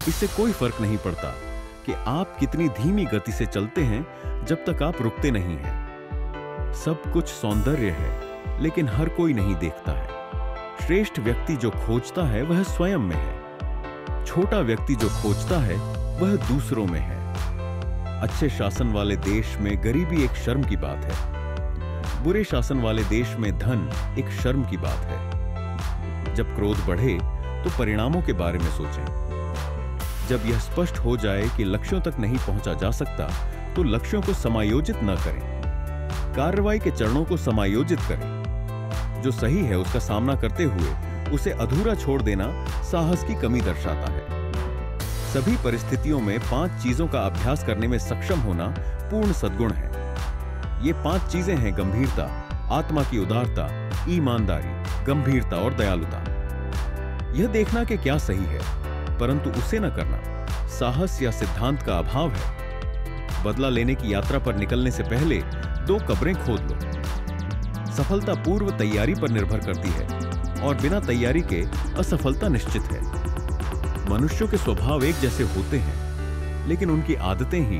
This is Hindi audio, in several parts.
इससे कोई फर्क नहीं पड़ता कि आप कितनी धीमी गति से चलते हैं जब तक आप रुकते नहीं हैं। सब कुछ सौंदर्य है, लेकिन हर कोई नहीं देखता है। श्रेष्ठ व्यक्ति जो खोजता है वह स्वयं में है। छोटा व्यक्ति जो खोजता है वह दूसरों में है। अच्छे शासन वाले देश में गरीबी एक शर्म की बात है। बुरे शासन वाले देश में धन एक शर्म की बात है। जब क्रोध बढ़े तो परिणामों के बारे में सोचें। जब यह स्पष्ट हो जाए कि लक्ष्यों तक नहीं पहुंचा जा सकता तो लक्ष्यों को समायोजित न करें। कार्रवाई के चरणों को समायोजित करें। जो सही है उसका सामना करते हुए उसे अधूरा छोड़ देना साहस की कमी दर्शाता है। सभी परिस्थितियों में 5 चीजों का अभ्यास करने में सक्षम होना पूर्ण सद्गुण है। ये 5 चीजें हैं: गंभीरता, आत्मा की उदारता, ईमानदारी, गंभीरता और दयालुता। यह देखना कि क्या सही है परंतु उसे न करना साहस या सिद्धांत का अभाव है। बदला लेने की यात्रा पर निकलने से पहले 2 कब्रें खोद लो। सफलता पूर्व तैयारी पर निर्भर करती है और बिना तैयारी के असफलता निश्चित है। मनुष्यों के स्वभाव एक जैसे होते हैं, लेकिन उनकी आदतें ही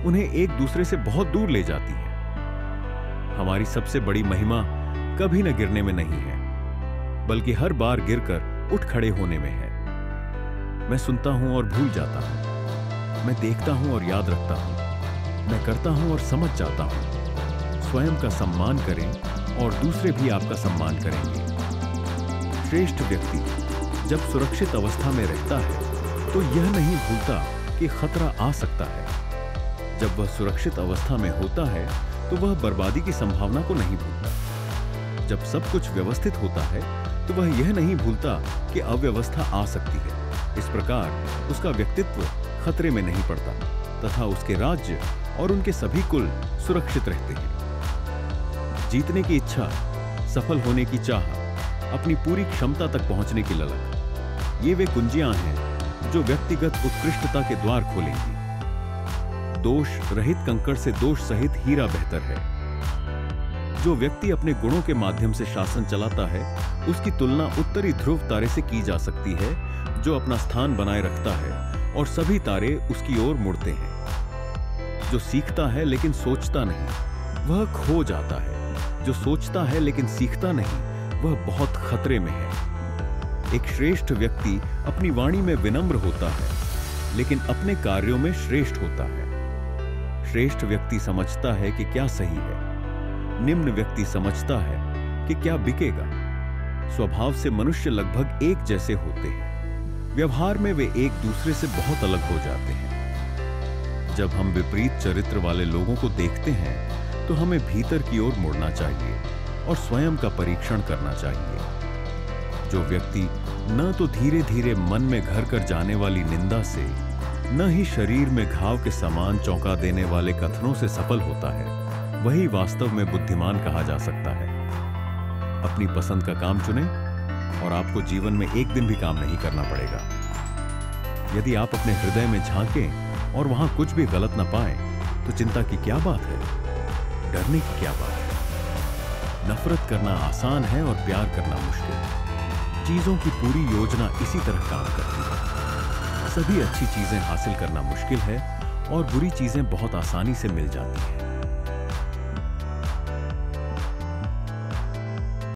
उन्हें एक दूसरे से बहुत दूर ले जाती हैं। हमारी सबसे बड़ी महिमा कभी न गिरने में नहीं है, बल्कि हर बार गिरकर उठ खड़े होने में है। मैं सुनता हूं और भूल जाता हूं। मैं देखता हूं और याद रखता हूं। मैं करता हूं और समझ जाता हूं। स्वयं का सम्मान करें और दूसरे भी आपका सम्मान करेंगे। श्रेष्ठ व्यक्ति जब सुरक्षित अवस्था में रहता है तो यह नहीं भूलता कि खतरा आ सकता है। जब वह सुरक्षित अवस्था में होता है तो वह बर्बादी की संभावना को नहीं भूलता। जब सब कुछ व्यवस्थित होता है तो वह यह नहीं भूलता कि अव्यवस्था आ सकती है। इस प्रकार उसका व्यक्तित्व खतरे में नहीं पड़ता तथा उसके राज्य और उनके सभी कुल सुरक्षित रहते हैं। जीतने की इच्छा, सफल होने की चाह, अपनी पूरी क्षमता तक पहुंचने की ललक, ये वे कुंजियां हैं जो व्यक्तिगत उत्कृष्टता के द्वार खोलेंगी। दोष रहित कंकड़ से दोष सहित हीरा बेहतर है। जो व्यक्ति अपने गुणों के माध्यम से शासन चलाता है उसकी तुलना उत्तरी ध्रुव तारे से की जा सकती है, जो अपना स्थान बनाए रखता है और सभी तारे उसकी ओर मुड़ते हैं। जो सीखता है लेकिन सोचता नहीं वह खो जाता है। जो सोचता है लेकिन सीखता नहीं वह बहुत खतरे में है। एक श्रेष्ठ व्यक्ति अपनी वाणी में विनम्र होता है लेकिन अपने कार्यों में श्रेष्ठ होता है। श्रेष्ठ व्यक्ति समझता है कि क्या सही है। निम्न व्यक्ति समझता है कि क्या बिकेगा। स्वभाव से मनुष्य लगभग एक जैसे होते हैं। व्यवहार में वे एक दूसरे से बहुत अलग हो जाते हैं। जब हम विपरीत चरित्र वाले लोगों को देखते हैं तो हमें भीतर की ओर मुड़ना चाहिए और स्वयं का परीक्षण करना चाहिए। जो व्यक्ति न तो धीरे धीरे मन में घर कर जाने वाली निंदा से, न ही शरीर में घाव के समान चौंका देने वाले कथनों से सफल होता है, वही वास्तव में बुद्धिमान कहा जा सकता है। अपनी पसंद का काम चुनें और आपको जीवन में एक दिन भी काम नहीं करना पड़ेगा। यदि आप अपने हृदय में झांकें और वहां कुछ भी गलत न पाएं, तो चिंता की क्या बात है, डरने की क्या बात है। नफरत करना आसान है और प्यार करना मुश्किल। चीजों की पूरी योजना इसी तरह काम करती है। सभी अच्छी चीजें हासिल करना मुश्किल है और बुरी चीजें बहुत आसानी से मिल जाती हैं।